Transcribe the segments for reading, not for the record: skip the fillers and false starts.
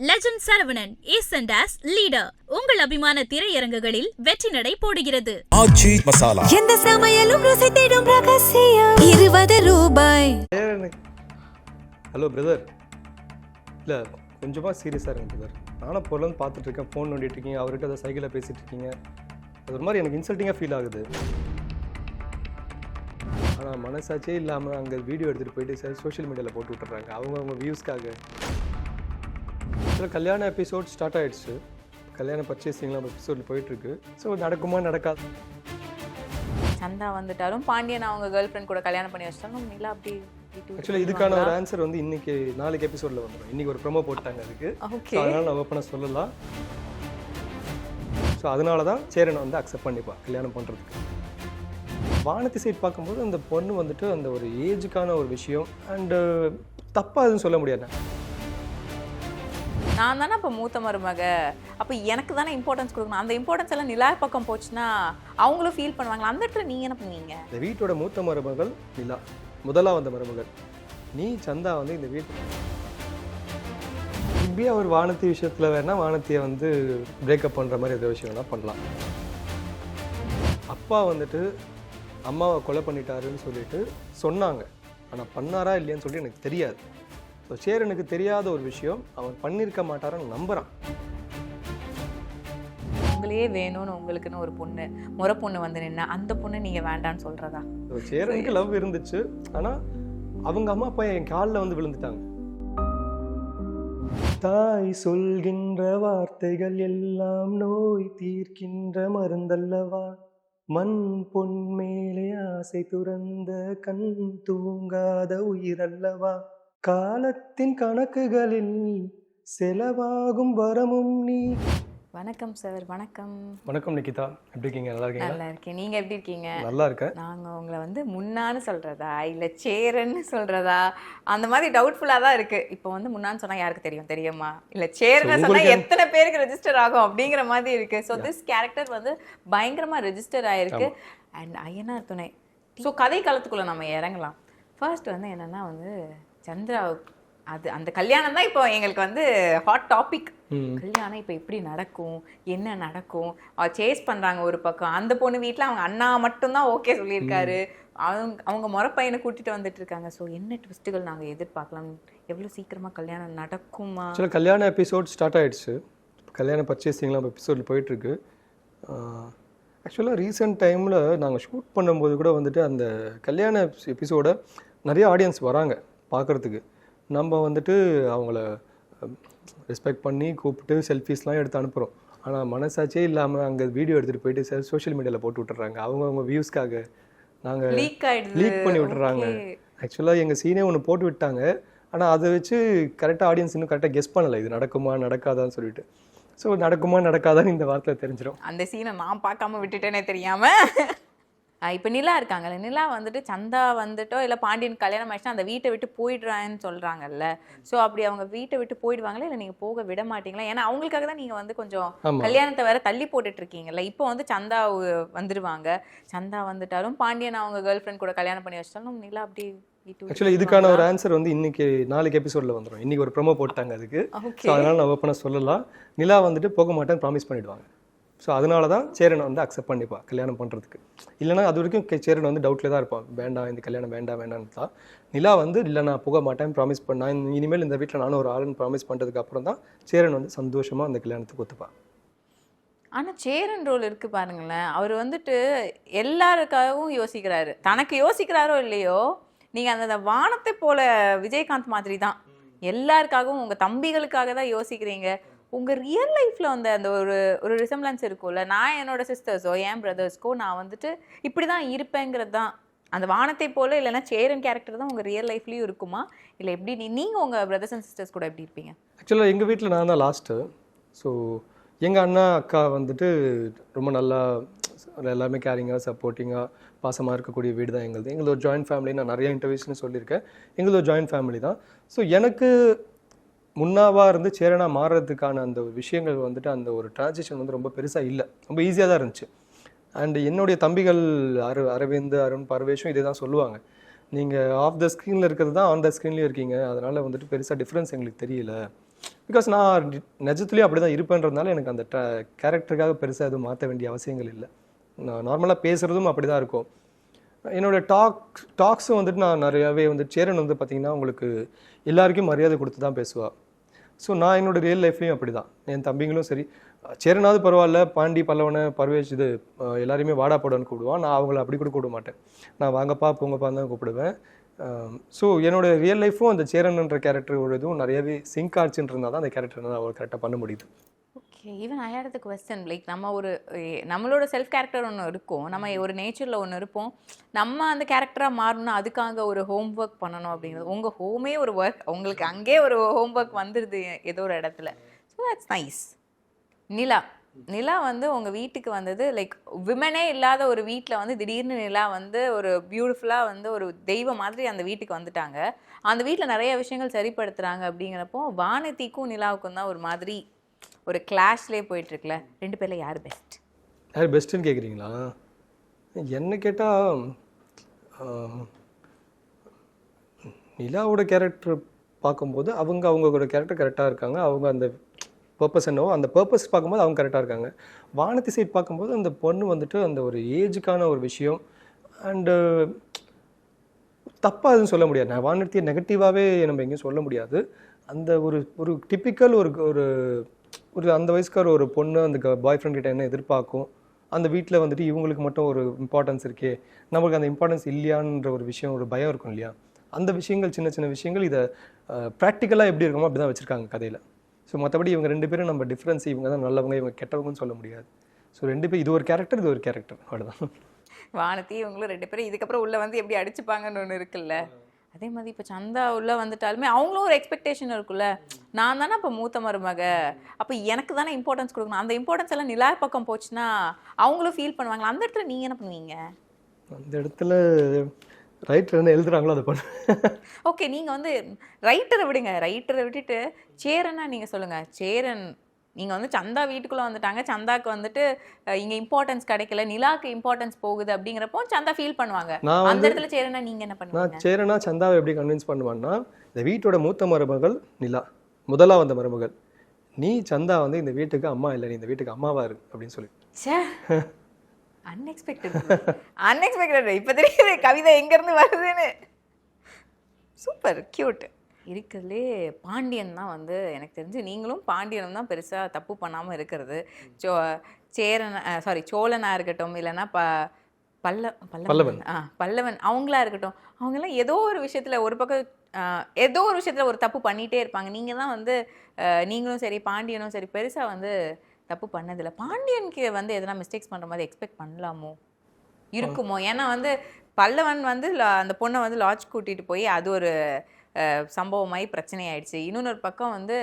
Legend Saravanan is and as leader உங்கள் அபிமான திரையரங்குகளில் வெற்றி நடை போடுகிறது. ஆச்சி மசாலா எந்த சமையலும் ருசி தேடும் ரகசியம் 20 ரூபாய். ஹலோ பிரதர், இல்லை கொஞ்சமாக சீரியஸாக இருங்க பிரதர். நானும் பொருள் பார்த்துட்டு இருக்கேன், ஃபோன் நோண்டிட்டு இருக்கீங்க, அவர்கிட்ட அதை சைக்கிளில் பேசிகிட்டு இருக்கீங்க. அது ஒரு மாதிரி எனக்கு இன்சல்ட்டிங்காக ஃபீல் ஆகுது. ஆனால் மனசாச்சே இல்லாமல் அங்கே வீடியோ எடுத்துகிட்டு போயிட்டு சோஷியல் மீடியாவில் போட்டு விட்டுறாங்க அவங்க வியூஸ்க்காக. கல்யாண எபிசோட் ஸ்டார்ட் ஆகிடுச்சு, கல்யாண பர்ச்சேசிங்லாம் எபிசோடில் போயிட்டுருக்கு. ஸோ நடக்குமா நடக்காது. சந்தா வந்துட்டாலும் பாண்டியன் அவங்க கேர்ள் ஃப்ரெண்ட் கூட கல்யாணம் பண்ணி வச்சிட்டாலும் நிலா அப்படி. ஆக்சுவலி இதுக்கான ஒரு ஆன்சர் வந்து நாளைக்கு எபிசோடில் வந்துடும். இன்றைக்கி ஒரு ப்ரோமோ போட்டாங்க அதுக்கு, அதனால நான் ஓப்பனாக சொல்லலாம். ஸோ அதனால தான் சேரனை வந்து அக்செப்ட் பண்ணிப்பா கல்யாணம் பண்ணுறதுக்கு. வானத்தி சைட் பார்க்கும்போது அந்த பொண்ணு வந்துட்டு அந்த ஒரு ஏஜுக்கான ஒரு விஷயம் அண்டு தப்பாக எதுவும் சொல்ல முடியாது. நான் தானே இப்போ மூத்த மருமக, அப்போ எனக்கு தானே இம்பார்ட்டன்ஸ் கொடுக்கணும். அந்த இம்பார்ட்டன்ஸ் எல்லாம் நிலா பக்கம் போச்சுன்னா அவங்களும் ஃபீல் பண்ணுவாங்களா? அந்த இடத்துல நீங்கள் என்ன பண்ணுவீங்க? இந்த வீட்டோட மூத்த மருமகள் நிலா, முதலாக வந்த மருமகள் நீ. சந்தா வந்து இந்த வீட்டு இப்படியே அவர் வானத்தி விஷயத்தில் வேணால் வானத்தியை வந்து பிரேக்கப் பண்ணுற மாதிரி எதோ விஷயம் வேணால் பண்ணலாம். அப்பா வந்துட்டு அம்மாவை கொலை பண்ணிட்டாருன்னு சொல்லிட்டு சொன்னாங்க, ஆனால் பண்ணாரா இல்லையான்னு சொல்லி எனக்கு தெரியாது. ஸோ சேரனுக்கு தெரியாத ஒரு விஷயம், அவன் பண்ணியிருக்க மாட்டாரான்னு நம்புகிறான். உங்களையே வேணும்னு உங்களுக்குன்னு ஒரு பொண்ணு, முறை பொண்ணு வந்து நின்னா அந்த பொண்ணு நீங்கள் வேண்டான்னு சொல்கிறதா? ஸோ சேரனுக்கு லவ் இருந்துச்சு, ஆனால் அவங்க அம்மா அப்பா என் காலில் வந்து விழுந்துட்டாங்க. தாய் சொல்கின்ற வார்த்தைகள் எல்லாம் நோய் தீர்க்கின்ற மருந்தல்லவா, மண் பொன் மேலே ஆசை துறந்த கண் தூங்காத உயிரல்லவா, காலத்தின் கணக்குகளில் செலவாகும் வரமும் நீ. வணக்கம் சார். வணக்கம். வணக்கம் நிகிதா, எப்படி இருக்கீங்க? நல்லா இருக்கீங்க? நல்லா இருக்கேன். நீங்கள் எப்படி இருக்கீங்க? நல்லா இருக்கேன். நாங்கள் உங்களை வந்து முன்னான்னு சொல்கிறதா இல்லை சேரன்னு சொல்கிறதா அந்த மாதிரி டவுட்ஃபுல்லாக தான் இருக்குது. இப்போ வந்து முன்னான்னு சொன்னால் யாருக்கு தெரியும், தெரியுமா? இல்லை சேரன்னு சொன்னால் எத்தனை பேருக்கு ரெஜிஸ்டர் ஆகும் அப்படிங்கிற மாதிரி இருக்குது. ஸோ திஸ் கேரக்டர் வந்து பயங்கரமாக ரெஜிஸ்டர் ஆகிருக்கு. அண்ட் ஐயனார் துணை. ஸோ கதை காலத்துக்குள்ளே நம்ம இறங்கலாம். ஃபர்ஸ்ட் வந்து என்னென்னா வந்து சந்திரா, அது அந்த கல்யாணம் தான் இப்போ எங்களுக்கு வந்து ஹாட் டாபிக். கல்யாணம் இப்போ எப்படி நடக்கும், என்ன நடக்கும்? சேஸ் பண்ணுறாங்க ஒரு பக்கம். அந்த பொண்ணு வீட்டில் அவங்க அண்ணா மட்டும்தான் ஓகே சொல்லியிருக்காரு. அவங்க முறை பையனை கூட்டிகிட்டு வந்துட்டு இருக்காங்க. ஸோ என்ன ட்விஸ்ட்டுகள் நாங்கள் எதிர்பார்க்கலாம்? எவ்வளோ சீக்கிரமாக கல்யாணம் நடக்குமா? ஆக்சுவலாக கல்யாண எபிசோட் ஸ்டார்ட் ஆகிடுச்சு, கல்யாண பர்ச்சேசிங்லாம் எபிசோடில் போயிட்டுருக்கு. ஆக்சுவலாக ரீசெண்ட் டைமில் நாங்கள் ஷூட் பண்ணும்போது கூட வந்துட்டு அந்த கல்யாண எபிசோடை நிறைய ஆடியன்ஸ் வராங்க பார்க்குறதுக்கு. நம்ம வந்துட்டு அவங்கள ரெஸ்பெக்ட் பண்ணி கூப்பிட்டு செல்ஃபீஸ்லாம் எடுத்து அனுப்புகிறோம். ஆனால் மனசாச்சே இல்லாமல் அங்கே வீடியோ எடுத்துகிட்டு போயிட்டு சோஷியல் மீடியாவில் போட்டு விட்டுறாங்க அவங்க வியூஸ்க்காக. நாங்கள் லீக் பண்ணி விட்டுறாங்க. ஆக்சுவலாக எங்கள் சீனே ஒன்று போட்டு விட்டாங்க, ஆனால் அதை வச்சு கரெக்டாக ஆடியன்ஸ் இன்னும் கரெக்டாக கெஸ் பண்ணலை இது நடக்குமா நடக்காதான்னு சொல்லிட்டு. ஸோ நடக்குமா நடக்காதான்னு இந்த வார்த்தையில் தெரிஞ்சிடும். அந்த சீனை நான் பார்க்காம விட்டுட்டேனே தெரியாமல். இப்போ நிலா இருக்காங்கல்ல, நிலா வந்துட்டு சந்தா வந்துட்டோ இல்லை பாண்டியன் கல்யாணம் ஆயிடுச்சுன்னா அந்த வீட்டை விட்டு போயிடுறான்னு சொல்கிறாங்கல்ல. ஸோ அப்படி அவங்க வீட்டை விட்டு போயிடுவாங்களா இல்லை நீங்கள் போக விட மாட்டீங்களா? ஏன்னா அவங்களுக்காக தான் நீங்கள் வந்து கொஞ்சம் கல்யாணத்தை வேற தள்ளி போட்டுட்டு இருக்கீங்கல்ல. இப்போ வந்து சந்தா வந்துடுவாங்க. சந்தா வந்துட்டாலும் பாண்டியன் அவங்க கேர்ள் ஃப்ரெண்ட் கூட கல்யாணம் பண்ணி வச்சிட்டாலும் நிலா அப்படி. ஆக்சுவலி இதுக்கான ஒரு ஆன்சர் வந்து நாளைக்கு எபிசோடில் வந்துடும். இன்றைக்கி ஒரு ப்ரோமோ போட்டாங்க அதுக்கு, ஸோ அதனால் நான் ஓப்பனாக சொல்லலாம். நிலா வந்துட்டு போக மாட்டேன்னு ப்ராமிஸ் பண்ணிவிடுவாங்க. ஸோ அதனால தான் சேரனை வந்து அக்செப்ட் பண்ணிப்பா கல்யாணம் பண்ணுறதுக்கு. இல்லைனா அது வரைக்கும் சேரன் வந்து டவுட்டில் தான் இருப்பான், வேண்டாம் இந்த கல்யாணம் வேண்டான்னு தான். நிலா வந்து இல்லை நான் போக மாட்டேன் ப்ராமிஸ் பண்ணேன், இனிமேல் இந்த வீட்டில் நானும் ஒரு ஆளுன்னு ப்ராமிஸ் பண்ணுறதுக்கு அப்புறம் தான் சேரன் வந்து சந்தோஷமாக அந்த கல்யாணத்துக்கு ஒத்துப்பா. ஆனால் சேரன் ரோல் இருக்குது பாருங்களேன். அவர் வந்துட்டு எல்லாருக்காகவும் யோசிக்கிறாரு. தனக்கு யோசிக்கிறாரோ இல்லையோ, நீங்கள் அந்த வானத்தை போல விஜயகாந்த் மாதிரி தான் எல்லாருக்காகவும் உங்கள் தம்பிகளுக்காக தான் யோசிக்கிறீங்க. உங்கள் ரியல் லைஃப்பில் வந்து அந்த ஒரு ரிசம்லன்ஸ் இருக்கும்ல. நான் என்னோட சிஸ்டர்ஸோ என் பிரதர்ஸ்க்கோ நான் வந்துட்டு இப்படி தான் இருப்பேங்கிறது தான் அந்த வானத்தை போல். இல்லைன்னா சேரன் கேரக்டர் தான் உங்கள் ரியல் லைஃப்லேயும் இருக்குமா? இல்லை எப்படி நீங்கள் உங்கள் பிரதர்ஸ் அண்ட் சிஸ்டர்ஸ் கூட எப்படி இருப்பீங்க? ஆக்சுவலாக எங்கள் வீட்டில் நான் தான் லாஸ்ட்டு. ஸோ எங்கள் அண்ணா அக்கா வந்துட்டு ரொம்ப நல்லா எல்லாருமே கேரிங்காக சப்போர்ட்டிங்காக பாசமாக இருக்கக்கூடிய வீடு தான் எங்களுது. எங்களது ஒரு ஜாயின்ட் ஃபேமிலி. நான் நிறைய இன்டர்வியூஸ்னு சொல்லியிருக்கேன், எங்களது ஒரு ஜாயின்ட் ஃபேமிலி தான். ஸோ எனக்கு முன்னாவாக இருந்து சேரனாக மாறுறதுக்கான அந்த விஷயங்கள் வந்துட்டு அந்த ஒரு டிரான்சிஷன் வந்து ரொம்ப பெருசாக இல்லை, ரொம்ப ஈஸியாக தான் இருந்துச்சு. அண்ட் என்னுடைய தம்பிகள் அரவிந்த், அருண், பர்வேஷும் இதே தான் சொல்லுவாங்க. நீங்கள் ஆஃப் த ஸ்க்ரீனில் இருக்கிறது தான் ஆன் த ஸ்க்ரீன்லேயும் இருக்கீங்க, அதனால் வந்துட்டு பெருசாக டிஃப்ரென்ஸ் எங்களுக்கு தெரியல. பிகாஸ் நான் நிஜத்துலேயே அப்படி தான் இருப்பேன்றதுனால எனக்கு அந்த கேரக்டருக்காக பெருசாக எதுவும் மாற்ற வேண்டிய அவசியங்கள் இல்லை. நான் நார்மலாக பேசுகிறதும் அப்படி தான் இருக்கும். என்னோடய டாக்ஸும் வந்துட்டு நான் நிறையாவே வந்து சேரன் வந்து பார்த்திங்கன்னா உங்களுக்கு எல்லாருக்கும் மரியாதை கொடுத்து தான் பேசுவாள். ஸோ நான் என்னோடய ரியல் லைஃப்லேயும் அப்படி தான். என் தம்பிங்களும் சரி, சேரனாவது பரவாயில்ல, பாண்டி, பல்லவனை, பர்வேஷ் இது எல்லாரையுமே வாடா போடான்னு கூப்பிடுவான். நான் அவங்கள அப்படி கூட கூப்பிட மாட்டேன். நான் வாங்கப்பா போங்கப்பான்னு தான் கூப்பிடுவேன். ஸோ என்னோட ரியல் லைஃப்பும் அந்த சேரன்ன்ற கேரக்டரோட இதுவும் நிறையவே சிங்க் ஆச்சுன்னு இருந்தால் தான் அந்த கேரக்டர் நான் கரெக்டாக பண்ண முடியுது. Okay, even I hate the question like நம்ம ஒரு நம்மளோட செல்ஃப் கேரக்டர் ஒன்று இருக்கும், நம்ம ஒரு நேச்சரில் ஒன்று இருப்போம், நம்ம அந்த கேரக்டராக மாறணும்னா அதுக்காக ஒரு ஹோம் ஒர்க் பண்ணணும் அப்படிங்கிறது. உங்கள் ஹோமே ஒரு ஒர்க், உங்களுக்கு அங்கேயே ஒரு ஹோம் ஒர்க் வந்துடுது ஏதோ ஒரு இடத்துல. So that's nice. நிலா வந்து உங்கள் வீட்டுக்கு வந்தது லைக் விமனே இல்லாத ஒரு வீட்டில் வந்து திடீர்னு நிலா வந்து ஒரு பியூட்டிஃபுல்லாக வந்து ஒரு தெய்வம் மாதிரி அந்த வீட்டுக்கு வந்துட்டாங்க. அந்த வீட்டில் நிறைய விஷயங்கள் சரிப்படுத்துகிறாங்க. அப்படிங்கிறப்போ வானதிக்கும் நிலாவுக்கும் தான் ஒரு மாதிரி ஒரு கிளாஷ்லேயே போயிட்டுருக்குல. 2 பேரில் யார் பெஸ்ட்? யார் பெஸ்ட்டுன்னு கேட்குறீங்களா? என்ன கேட்டால் நிலாவோட கேரக்டர் பார்க்கும்போது அவங்களோட கேரக்டர் கரெக்டாக இருக்காங்க. அவங்க அந்த பர்பஸ் என்னவோ அந்த பர்பஸ் பார்க்கும்போது அவங்க கரெக்டாக இருக்காங்க. வானதி சைட் பார்க்கும்போது அந்த பொண்ணு வந்துட்டு அந்த ஒரு ஏஜுக்கான ஒரு விஷயம் அண்டு தப்பாக எதுவும் சொல்ல முடியாது. நான் வானதியை நெகட்டிவாகவே நம்ம எங்கேயும் சொல்ல முடியாது. அந்த ஒரு டிப்பிக்கல் ஒரு அந்த வயசுக்கார ஒரு பொண்ணு அந்த பாய் ஃப்ரெண்ட் கிட்ட என்ன எதிர்பார்க்கும், அந்த வீட்டில் வந்துட்டு இவங்களுக்கு மட்டும் ஒரு இம்பார்ட்டன்ஸ் இருக்கே, நம்மளுக்கு அந்த இம்பார்ட்டன்ஸ் இல்லையான்ற ஒரு விஷயம், ஒரு பயம் இருக்கும் இல்லையா? அந்த விஷயங்கள், சின்ன சின்ன விஷயங்கள் இதை ப்ராக்டிக்கலாக எப்படி இருக்குமோ அப்படி தான் வச்சுருக்காங்க கதையில். ஸோ மற்றபடி இவங்க 2 பேரும் நம்ம டிஃப்ரென்ஸ், இவங்க தான் நல்லவங்க இவங்க கெட்டவங்கன்னு சொல்ல முடியாது. ஸோ 2 பேர், இது ஒரு கேரக்டர் இது ஒரு கேரக்டர், அவ்வளோதான். வானதி இவங்களும் 2 பேரும் இதுக்கப்புறம் உள்ளே வந்து எப்படி அடிச்சுப்பாங்கன்னு ஒன்று இருக்குல்ல. அதே மாதிரி இப்போ சந்தா உள்ளே வந்துட்டாலுமே அவங்களும் ஒரு எக்ஸ்பெக்டேஷன் இருக்குல்ல, நான் தானே இப்போ மூத்த மருமக, அப்போ எனக்கு தானே இம்பார்ட்டன்ஸ் கொடுக்கணும். அந்த இம்பார்ட்டன்ஸ் எல்லாம் நிலா பக்கம் போச்சுன்னா அவங்களும் ஃபீல் பண்ணுவாங்களா? அந்த இடத்துல நீங்கள் என்ன பண்ணுவீங்க? அந்த இடத்துல ரைட்டர் என்ன எழுதுறாங்களோ அதை பண்ணு. ஓகே, நீங்கள் வந்து ரைட்டரை விட்டுட்டு சேரனா நீங்கள் சொல்லுங்கள். சேரன் நீங்கள் வந்து சந்தா வீட்டுக்குள்ளே வந்துட்டாங்க, சந்தாக்கு வந்துட்டு இங்கே இம்பார்ட்டன்ஸ் கிடைக்கல, நிலாக்கு இம்பார்ட்டன்ஸ் போகுது அப்படிங்கிறப்போ சந்தா ஃபீல் பண்ணுவாங்க. அந்த இடத்துல சேரனா நீங்கள் என்ன பண்ணுவீங்க? நான் சேரனா சந்தாவை எப்படி கன்வின்ஸ் பண்ணுவேன்னா, இந்த வீட்டோட மூத்த மருமகள் நிலா, முதலாக வந்த மருமகள், நீ சந்தா வந்து இந்த வீட்டுக்கு அம்மா இல்லை, நீ இந்த வீட்டுக்கு அம்மாவா இரு அப்படின்னு சொல்லி. அன்எக்ஸ்பெக்டட். இப்போ தெரியுது கவிதை எங்கேருந்து வருதுன்னு. Super cute. இருக்கிறதுலே பாண்டியன் தான் வந்து எனக்கு தெரிஞ்சு நீங்களும் பாண்டியனும் தான் பெருசாக தப்பு பண்ணாமல் இருக்கிறது. சோழனாக இருக்கட்டும், இல்லைன்னா பல்லவன் அவங்களா இருக்கட்டும், அவங்கெல்லாம் ஏதோ ஒரு விஷயத்தில் ஒரு பக்கம் ஏதோ ஒரு விஷயத்தில் ஒரு தப்பு பண்ணிகிட்டே இருப்பாங்க. நீங்கள் தான் வந்து நீங்களும் சரி பாண்டியனும் சரி பெருசாக வந்து தப்பு பண்ணதில்லை. பாண்டியனுக்கு வந்து எதனா மிஸ்டேக்ஸ் பண்ணுற மாதிரி எக்ஸ்பெக்ட் பண்ணலாமோ, இருக்குமோ? ஏன்னா வந்து பல்லவன் வந்து அந்த பொண்ணை வந்து லாட்ஜ் கூட்டிகிட்டு போய் அது ஒரு சம்பவமாகி பிரச்சனை ஆயிடுச்சு. இன்னொன்று பக்கம் வந்து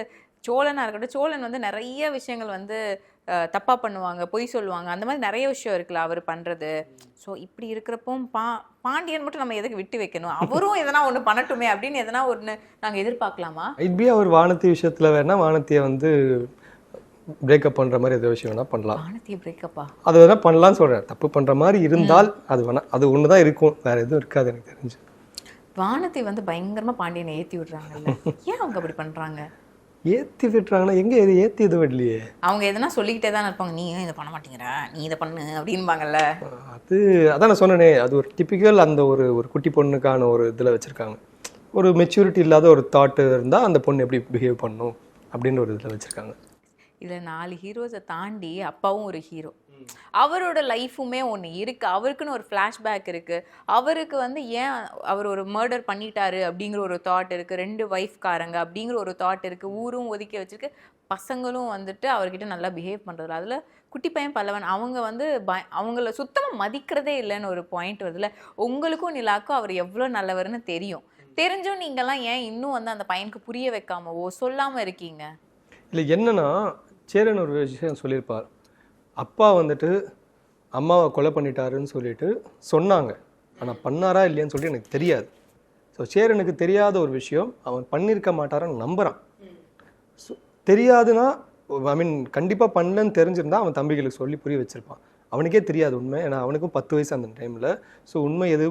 சோழனாக இருக்கட்டும், சோழன் வந்து நிறைய விஷயங்கள் வந்து தப்பாக பண்ணுவாங்க, பொய் சொல்லுவாங்க, அந்த மாதிரி நிறைய விஷயம் இருக்குல்ல அவர் பண்ணுறது. ஸோ இப்படி இருக்கிறப்போ பாண்டியன் மட்டும் நம்ம எதுக்கு விட்டு வைக்கணும்? அவரும் எதனா ஒன்று பண்ணட்டுமே அப்படின்னு எதனா ஒன்று நாங்கள் எதிர்பார்க்கலாமா? இப்படி அவர் வானதி விஷயத்தில் வேணா வானதியை வந்து பிரேக்கப் பண்ணுற மாதிரி எதோ விஷயம் வேணா பண்ணலாம். வானதியை பிரேக்கப்பா அது வேணா பண்ணலான்னு சொல்கிறேன். தப்பு பண்ணுற மாதிரி இருந்தால் அது வேணா, அது ஒன்று தான் இருக்கும், வேற எதுவும் இருக்காது எனக்கு தெரிஞ்சு. வானதி வந்து பயங்கரமாக பாண்டியனை ஏற்றி விடுறாங்கல்ல, ஏன் அவங்க அப்படி பண்ணுறாங்க? ஏற்றி விட்டுறாங்கன்னா எங்கே ஏற்றி எதுவும் இல்லையே. அவங்க எதனா சொல்லிக்கிட்டே தான் இருப்பாங்க, நீ இதை பண்ண மாட்டேங்கிற, நீ இதை பண்ணு அப்படின்பாங்கல்ல. அதான் நான் சொன்னேனே, அது ஒரு டிப்பிக்கல் அந்த ஒரு குட்டி பொண்ணுக்கான ஒரு இதில் வச்சுருக்காங்க. ஒரு மெச்சூரிட்டி இல்லாத ஒரு தாட்டு இருந்தால் அந்த பொண்ணு எப்படி பிஹேவ் பண்ணணும் அப்படின்னு ஒரு இதில் வச்சுருக்காங்க. இதில் 4 ஹீரோஸை தாண்டி அப்பாவும் ஒரு ஹீரோ, அவரோட லைஃபுமே ஒன்று இருக்குது, அவருக்குன்னு ஒரு ஃப்ளாஷ்பேக் இருக்குது. அவருக்கு வந்து ஏன் அவர் ஒரு மர்டர் பண்ணிட்டாரு அப்படிங்கிற ஒரு தாட் இருக்குது, 2 ஒய்ஃப்காரங்க அப்படிங்கிற ஒரு தாட் இருக்குது, ஊரும் ஒதுக்கி வச்சுருக்கு, பசங்களும் வந்துட்டு அவர்கிட்ட நல்லா பிஹேவ் பண்ணுறதில்ல. அதில் குட்டி பையன் பல்லவன் அவங்க வந்து அவங்கள சுத்தமாக மதிக்கிறதே இல்லைன்னு ஒரு பாயிண்ட் வருதுல்ல. உங்களுக்கும் நிலாக்கும் அவர் எவ்வளோ நல்லவர்னு தெரிஞ்சும் நீங்கள்லாம் ஏன் இன்னும் வந்து அந்த பையனுக்கு புரிய வைக்காமவோ சொல்லாமல் இருக்கீங்க? இல்லை என்னன்னா, சேரன் ஒரு விஷயம் சொல்லியிருப்பார், அப்பா வந்துட்டு அம்மாவை கொலை பண்ணிட்டாருன்னு சொல்லிட்டு சொன்னாங்க, ஆனால் பண்ணாரா இல்லையான்னு சொல்லிட்டு எனக்கு தெரியாது. ஸோ சேரனுக்கு தெரியாத ஒரு விஷயம் அவன் பண்ணியிருக்க மாட்டாரான்னு நம்புகிறான். ஸோ தெரியாதுன்னா, ஐ மீன் கண்டிப்பாக பண்ணலன்னு தெரிஞ்சிருந்தா அவன் தம்பிகளுக்கு சொல்லி புரிய வச்சிருப்பான். அவனுக்கே தெரியாது உண்மை, ஏன்னா அவனுக்கும் 10 வயசு அந்த டைமில். ஸோ உண்மை எது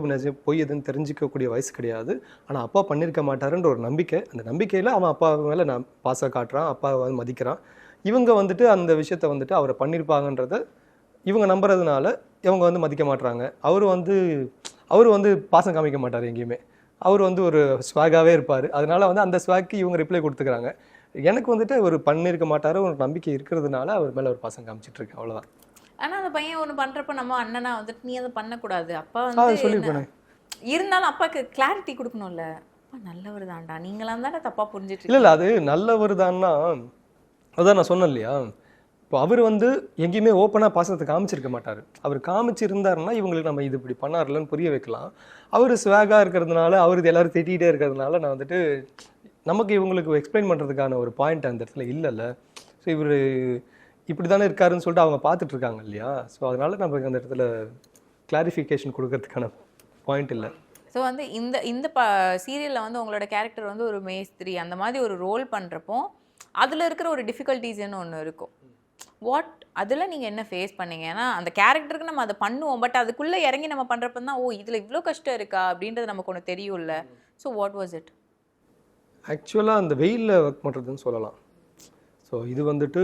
பொய் எதுன்னு தெரிஞ்சிக்கக்கூடிய வயசு கிடையாது. ஆனால் அப்பா பண்ணியிருக்க மாட்டாருன்ற ஒரு நம்பிக்கை, அந்த நம்பிக்கையில் அவன் அப்பா மேலே நான் பாசம் காட்டுறான், அப்பாவை வந்து மதிக்கிறான். இவங்க வந்துட்டு அந்த விஷயத்த வந்துட்டு அவரை பண்ணியிருப்பாங்கன்றத இவங்க நம்புறதுனால இவங்க வந்து மதிக்க மாட்டுறாங்க. அவர் வந்து பாசம் காமிக்க மாட்டார் எங்கேயுமே. அவர் வந்து ஒரு ஸ்வாகாகவே இருப்பார். அதனால வந்து அந்த ஸ்வாக்கு இவங்க ரிப்ளை கொடுத்துக்கிறாங்க. எனக்கு வந்துட்டு ஒரு பண்ணியிருக்க மாட்டார் ஒரு நம்பிக்கை இருக்கிறதுனால அவர் மேலே ஒரு பாசம் காமிச்சிட்டு இருக்கேன், அவ்வளோதான். ஆனா அந்த பையன் ஒண்ணு பண்றப்ப நம்ம அண்ணனா வந்துட்டு நீ அதை பண்ணக்கூடாது, அப்பா அது வந்து சொல்லியிருப்பேனே. இருந்தாலும் அப்பாக்கு கிளாரிட்டி கொடுக்கணும்ல, அப்பா நல்லவர் தான்டா, நீங்களாம் தானே தப்பா புரிஞ்சிட்டு இல்லை அது நல்லவர் தான்னா, அதான் நான் சொன்னேன் இல்லையா, இப்போ அவர் வந்து எங்கேயுமே ஓப்பனாக பாசத்தை காமிச்சிருக்க மாட்டார். அவர் காமிச்சிருந்தாருன்னா இவங்களுக்கு நம்ம இது இப்படி பண்ணார்லன்னு புரிய வைக்கலாம். அவர் ஸ்வாகாக இருக்கிறதுனால, அவர் இது எல்லாரும் திட்டிகிட்டே இருக்கிறதுனால நான் வந்துட்டு நமக்கு இவங்களுக்கு எக்ஸ்பிளைன் பண்ணுறதுக்கான ஒரு பாயிண்ட் அந்த இடத்துல இல்லைல்ல. ஸோ இவர் இப்படி தானே இருக்காருன்னு சொல்லிட்டு அவங்க பார்த்துட்டு இருக்காங்க இல்லையா. ஸோ அதனால நமக்கு அந்த இடத்துல கிளாரிஃபிகேஷன் கொடுக்கறதுக்கான பாயிண்ட் இல்லை. ஸோ வந்து இந்த சீரியலில் வந்து உங்களோட கேரக்டர் வந்து ஒரு மேஸ்திரி அந்த மாதிரி ஒரு ரோல் பண்ணுறப்போ அதில் இருக்கிற ஒரு டிஃபிகல்ட்டிஸ்ன்னு ஒன்று இருக்கும். அதில் நீங்கள் என்ன ஃபேஸ் பண்ணீங்க? ஏன்னா அந்த கேரக்டருக்கு நம்ம அதை பண்ணுவோம், பட் அதுக்குள்ளே இறங்கி நம்ம பண்ணுறப்ப தான் இதில் இவ்வளோ கஷ்டம் இருக்கா அப்படின்றது நமக்கு ஒன்று தெரியும்ல. So what was it? ஆக்சுவலாக அந்த வெயிலில் ஒர்க் பண்ணுறதுன்னு சொல்லலாம். ஸோ இது வந்துட்டு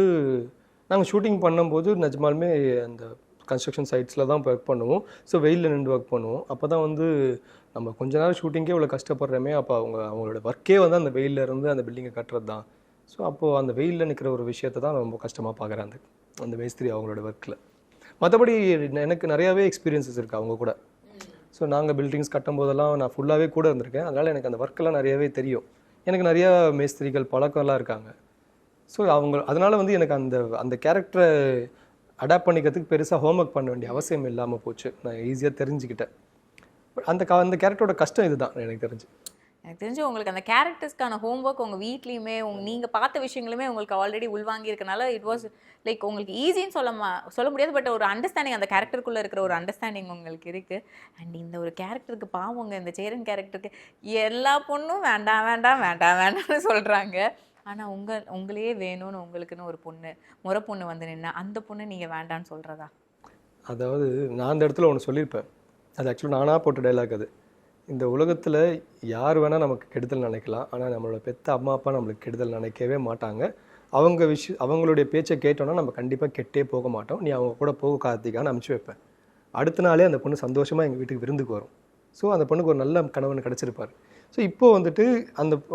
நாங்கள் ஷூட்டிங் பண்ணும்போது நிஜமாலுமே அந்த கன்ஸ்ட்ரக்ஷன் சைட்ஸில் தான் ஒர்க் பண்ணுவோம். ஸோ வெயிலில் நின்று ஒர்க் பண்ணுவோம். அப்போ தான் வந்து நம்ம கொஞ்ச நேரம் ஷூட்டிங்கே இவ்வளோ கஷ்டப்படுறோமே, அப்போ அவங்களோட ஒர்க்கே வந்து அந்த வெயிலில் இருந்து அந்த பில்டிங்கை கட்டுறது தான். ஸோ அப்போது அந்த வெயிலில் நிற்கிற ஒரு விஷயத்தை தான் ரொம்ப கஷ்டமாக பார்க்குறேன் அந்த மேஸ்திரி அவங்களோட ஒர்க்கில். மற்றபடி எனக்கு நிறையாவே எக்ஸ்பீரியன்ஸஸ் இருக்குது அவங்க கூட. ஸோ நாங்கள் பில்டிங்ஸ் கட்டும் போதெல்லாம் நான் ஃபுல்லாகவே கூட இருந்திருக்கேன். அதனால் எனக்கு அந்த ஒர்க்கெல்லாம் நிறையாவே தெரியும். எனக்கு நிறையா மேஸ்திரிகள் பழக்கம்லாம் இருக்காங்க. ஸோ அதனால் வந்து எனக்கு அந்த கேரக்டரை அடாப்ட் பண்ணிக்கிறதுக்கு பெருசாக ஹோம்ஒர்க் பண்ண வேண்டிய அவசியம் இல்லாமல் போச்சு. நான் ஈஸியாக தெரிஞ்சுக்கிட்டேன். அந்த கேரக்டரோட கஷ்டம் இதுதான் எனக்கு தெரிஞ்சு உங்களுக்கு அந்த கேரக்டர்ஸ்க்கான ஹோம்ஒர்க் உங்கள் வீட்லேயுமே நீங்கள் பார்த்த விஷயங்களுமே உங்களுக்கு ஆல்ரெடி உள்வாங்கி இருக்கனால இட் வாஸ் லைக் உங்களுக்கு ஈஸின்னு சொல்ல முடியாது, பட் ஒரு அண்டர்ஸ்டாண்டிங், அந்த கேரக்டருக்குள்ளே இருக்கிற ஒரு அண்டர்ஸ்டாண்டிங் உங்களுக்கு இருக்குது. அண்ட் இந்த ஒரு கேரக்டருக்கு பாவங்க, இந்த சேரன் கேரக்டருக்கு எல்லா பொண்ணும் வேண்டாம் வேண்டாம் வேண்டாம் வேண்டாம்னு சொல்கிறாங்க. ஆனால் உங்களையே வேணும்னு உங்களுக்குன்னு ஒரு முறை பொண்ணு வந்து நின்னா அந்த பொண்ணு நீங்கள் வேண்டான்னு சொல்கிறதா? அதாவது நான் அந்த இடத்துல ஒன்று சொல்லியிருப்பேன். அது ஆக்சுவலாக நானாக போட்ட டைலாக். அது இந்த உலகத்தில் யார் வேணால் நமக்கு கெடுதல் நினைக்கலாம், ஆனால் நம்மளோட பெத்த அம்மா அப்பா நம்மளுக்கு கெடுதல் நினைக்கவே மாட்டாங்க. அவங்களுடைய பேச்சை கேட்டோன்னா நம்ம கண்டிப்பாக கெட்டே போக மாட்டோம். நீ அவங்க கூட போக கார்த்திகான்னு அனுப்பிச்சி வைப்பேன். அடுத்த நாளே அந்த பொண்ணு சந்தோஷமாக எங்கள் வீட்டுக்கு விருந்துக்கு வரும். ஸோ அந்த பொண்ணுக்கு ஒரு நல்ல கணவன் கிடச்சிருப்பார். ஸோ இப்போது வந்துட்டு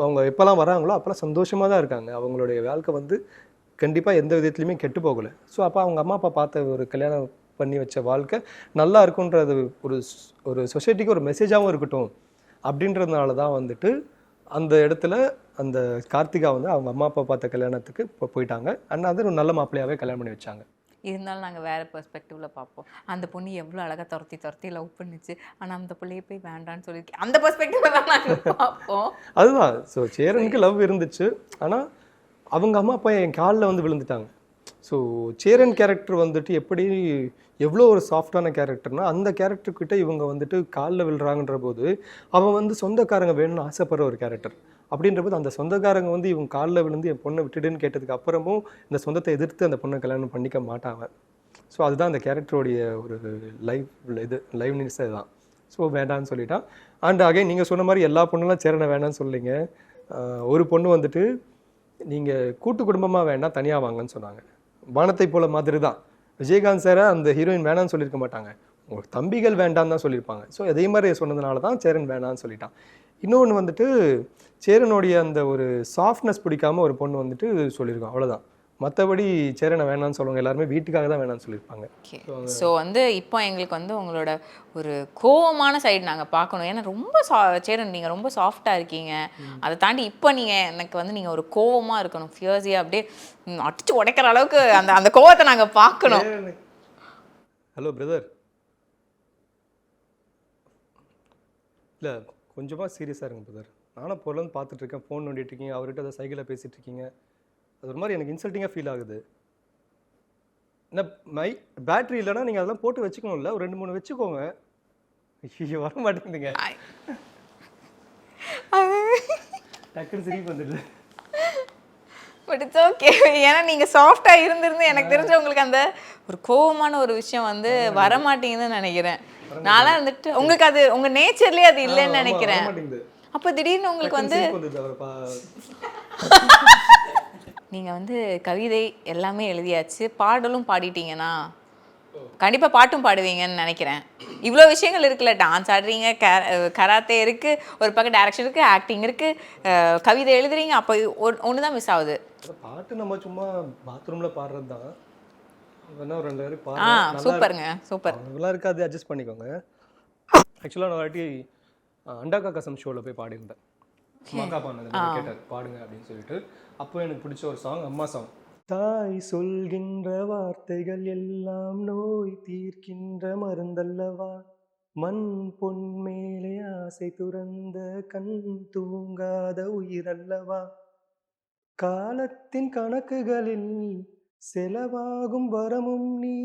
அவங்க எப்போல்லாம் வராங்களோ அப்போல்லாம் சந்தோஷமாக தான் இருக்காங்க. அவங்களுடைய வாழ்க்கை வந்து கண்டிப்பாக எந்த விதத்துலையுமே கெட்டு போகலை. ஸோ அப்போ அவங்க அம்மா அப்பா பார்த்த ஒரு கல்யாணம் பண்ணி வச்ச வாழ்க்கை நல்லா இருக்குன்றது ஒரு சொசைட்டிக்கு ஒரு மெசேஜாகவும் இருக்கட்டும் அப்படின்றதுனால தான் வந்துட்டு அந்த இடத்துல அந்த கார்த்திகா வந்து அவங்க அம்மா அப்பா பார்த்த கல்யாணத்துக்கு இப்போ போயிட்டாங்க. அண்ட் அது ஒரு நல்ல மாப்பிள்ளையாகவே கல்யாணம் பண்ணி வச்சாங்க. இருந்தாலும் நாங்கள் வேறு பெர்ஸ்பெக்டிவில் பார்ப்போம். அந்த பொண்ணு எவ்வளோ அழகாக துரத்தி லவ் பண்ணிச்சு, ஆனால் அந்த பிள்ளையை போய் வேண்டான்னு சொல்லியிருக்கேன். அந்த பெர்ஸ்பெக்டிவில் தான் நாங்கள் பார்ப்போம். அதுதான். ஸோ சேரனுக்கு லவ் இருந்துச்சு, ஆனால் அவங்க அம்மா அப்பா என் காலில் வந்து விழுந்துட்டாங்க. ஸோ சேரன் கேரக்டர் வந்துட்டு எவ்வளோ ஒரு சாஃப்டான கேரக்டர்னால் அந்த கேரக்டர்கிட்ட இவங்க வந்துட்டு காலில் விழுறாங்கன்ற போது அவன் வந்து சொந்தக்காரங்க வேணும்னு ஆசைப்படுற ஒரு கேரக்டர். அப்படின்ற போது அந்த சொந்தக்காரங்க வந்து இவங்க காலில் விழுந்து என் பொண்ணை விட்டுடுன்னு கேட்டதுக்கு அப்புறமும் இந்த சொந்தத்தை எதிர்த்து அந்த பொண்ணை கல்யாணம் பண்ணிக்க மாட்டாங்க. ஸோ அதுதான் அந்த கேரக்டருடைய ஒரு லைவ்னஸ் தான். ஸோ வேண்டான்னு சொல்லிட்டான். அண்ட் அகைன் நீங்கள் சொன்ன மாதிரி எல்லா பொண்ணுலாம் சேரனை வேண்டான்னு சொல்லிங்க. ஒரு பொண்ணு வந்துட்டு நீங்கள் கூட்டு குடும்பமாக வேண்டாம் தனியாக வாங்கன்னு சொன்னாங்க. வானத்தை போல மாதிரி தான். விஜயகாந்த் சாரை அந்த ஹீரோயின் வேணான்னு சொல்லியிருக்க மாட்டாங்க, உங்கள் தம்பிகள் வேண்டான்னு தான் சொல்லியிருப்பாங்க. ஸோ அதே மாதிரி சொன்னதுனால தான் சேரன் வேணான்னு சொல்லிட்டான். இன்னொன்று வந்துட்டு சேரனுடைய அந்த ஒரு சாஃப்ட்னஸ் பிடிக்காம ஒரு பொண்ணு வந்துட்டு சொல்லியிருக்கோம், அவ்வளோதான். மற்றபடி சேரனை வேணான்னு சொல்லுவாங்க, எல்லாருமே வீட்டுக்காக தான் வேணான்னு சொல்லியிருப்பாங்க. ஸோ வந்து இப்போ எங்களுக்கு வந்து உங்களோட ஒரு கோவமான சைடு நாங்கள் பார்க்கணும். ஏன்னா ரொம்ப சேரன் நீங்கள் ரொம்ப சாஃப்டாக இருக்கீங்க. அதை தாண்டி இப்போ நீங்கள் எனக்கு வந்து நீங்கள் ஒரு கோவமாக இருக்கணும், ஃபியர்ஸியாக அப்படியே அடிச்சு உடைக்கிற அளவுக்கு அந்த கோவத்தை நாங்கள் பார்க்கணும். ஹலோ பிரதர், இல்லை கொஞ்சமாக சீரியஸாக இருங்க பிரதர். நானும் பொருள் பார்த்துட்ருக்கேன், ஃபோன் நோண்டிட்டு இருக்கீங்க, அவர்கிட்ட அதை சைக்கிளில் பேசிகிட்டு இருக்கீங்க. அது ஒரு மாதிரி எனக்கு இன்சல்ட்டிங்காக ஃபீல் ஆகுது. என்ன பேட்டரி இல்லைன்னா நீங்கள் அதெல்லாம் போட்டு வச்சுக்கணும்ல, ஒரு 2-3 வச்சுக்கோங்க. வர மாட்டேங்குதுங்க, டக்குனு சிரிப்பு வந்துடுது. But it's okay. ஏன்னா நீங்க சாஃப்டா இருந்திருந்து எனக்கு தெரிஞ்ச உங்களுக்கு அந்த ஒரு கோவமான ஒரு விஷயம் வந்து வர மாட்டேங்குதுன்னு நினைக்கிறேன். நான்லாம் வந்துட்டு உங்களுக்கு அது உங்க நேச்சர்லயே அது இல்லைன்னு நினைக்கிறேன். அப்ப திடீர்னு உங்களுக்கு வந்து நீங்க வந்து கவிதை எல்லாமே எழுதியாச்சு, பாடலும் பாடிட்டீங்கன்னா கண்டிப்பா பாட்டும் பாடுவீங்கன்னு நினைக்கிறேன். இவ்வளோ விஷயங்கள் இருக்குல்ல, டான்ஸ் ஆடுறீங்க, கராத்தே இருக்கு, ஒரு பக்கம் டைரக்ஷன் இருக்கு, ஆக்டிங் இருக்கு, கவிதை எழுதுறீங்க. அப்போ ஒன்று தான் மிஸ் ஆகுது. பாட்டு நம்ம சும்மா பாத்ரூம்ல பாடுறது தான். வேணா ஒரு 2 பேருக்கு சூப்பருங்க, சூப்பர். நல்லா இருக்காது, அட்ஜஸ்ட் பண்ணிக்கோங்க. ஆக்சுவலாக நான் வாட்டி அண்டாக்கா கசம் ஷோவில் போய் பாடியிருந்தேன். மகா பாடினது கேட்டார் பாடுங்க அப்படின்னு சொல்லிட்டு. அப்போ எனக்கு பிடிச்ச ஒரு சாங் அம்மா சாங். தாய் சொல்கின்ற வார்த்தைகள் எல்லாம் நோய் தீர்க்கின்ற மருந்தல்லவா, மண் பொன் மேலே ஆசை துறந்த கண் தூங்காத உயிரல்லவா, காலத்தின் கணக்குகளில் செலவாகும் வரமும் நீ,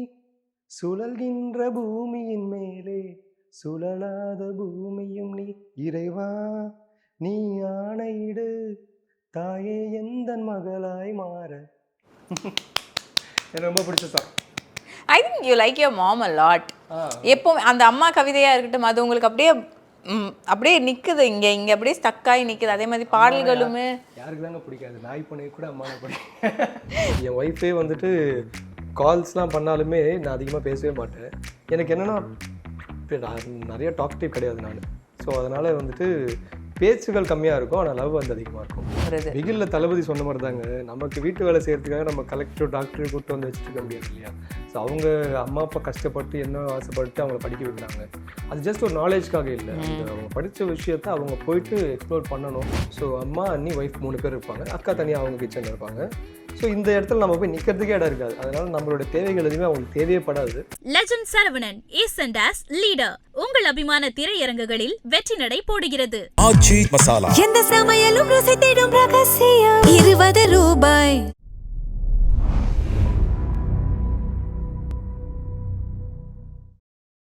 சுழல்கின்ற பூமியின் மேலே சுழலாத பூமியும் நீ, இறைவா நீ ஆணையிடு தாயே எந்தன் மகளாய் மாற. எனக்கு ரொம்ப பிடிச்ச song. I think you like your mom a lot. எப்போ அந்த அம்மா கவிதையா இருக்கட்டும், அது உங்களுக்கு அப்படியே அப்படியே நிக்குது, இங்க அப்படியே ஸ்டக்காகி நிக்குது. அதே மாதிரி பாடல்களுமே யாருக்கு தாங்க பிடிக்காது, நாய் பண்ணையை கூட அம்மா பிடிக்கும். என் ஒய்ஃபே வந்துட்டு கால்ஸ்லாம் பண்ணாலுமே நான் அதிகமாக பேசவே மாட்டேன். எனக்கு என்னென்னா நிறைய டாக்டிவ் கிடையாது நான். ஸோ அதனால் வந்துட்டு பேச்சுகள் கம்மியாக இருக்கும், ஆனால் லவ் வந்து அதிகமாக இருக்கும். பிகிலில் தளபதி சொன்ன மாதிரி தாங்க, நமக்கு வீட்டு வேலை செய்கிறதுக்காக நம்ம கலெக்டர் டாக்டர் கூப்பிட்டு வந்து வச்சுருக்க முடியாது இல்லையா. ஸோ அவங்க அம்மா அப்பா கஷ்டப்பட்டு என்ன ஆசைப்பட்டு அவங்கள படிக்க வைக்கிறாங்க. அது ஜஸ்ட் ஒரு நாலேஜ்க்காக இல்லை, அந்த அவங்க படித்த விஷயத்த அவங்க போயிட்டு எக்ஸ்ப்ளோர் பண்ணணும். ஸோ அம்மா அண்ணி ஒய்ஃப் 3 பேர் இருப்பாங்க, அக்கா தனியாக அவங்க கிச்சனில் இருப்பாங்க. ஸோ இந்த இடத்துல நம்ம போய் நிற்கிறதுக்கே இடம் இருக்காது. அதனால நம்மளோட தேவைகள் எதுவுமே அவங்களுக்கு தேவையப்படாது. Legend Saravanan is and as leader உங்கள் அபிமான திரையரங்குகளில் வெற்றி நடை போடுகிறது. எந்த சமையலும் ருசி தேடும் ரகசியம் 20 ரூபாய்.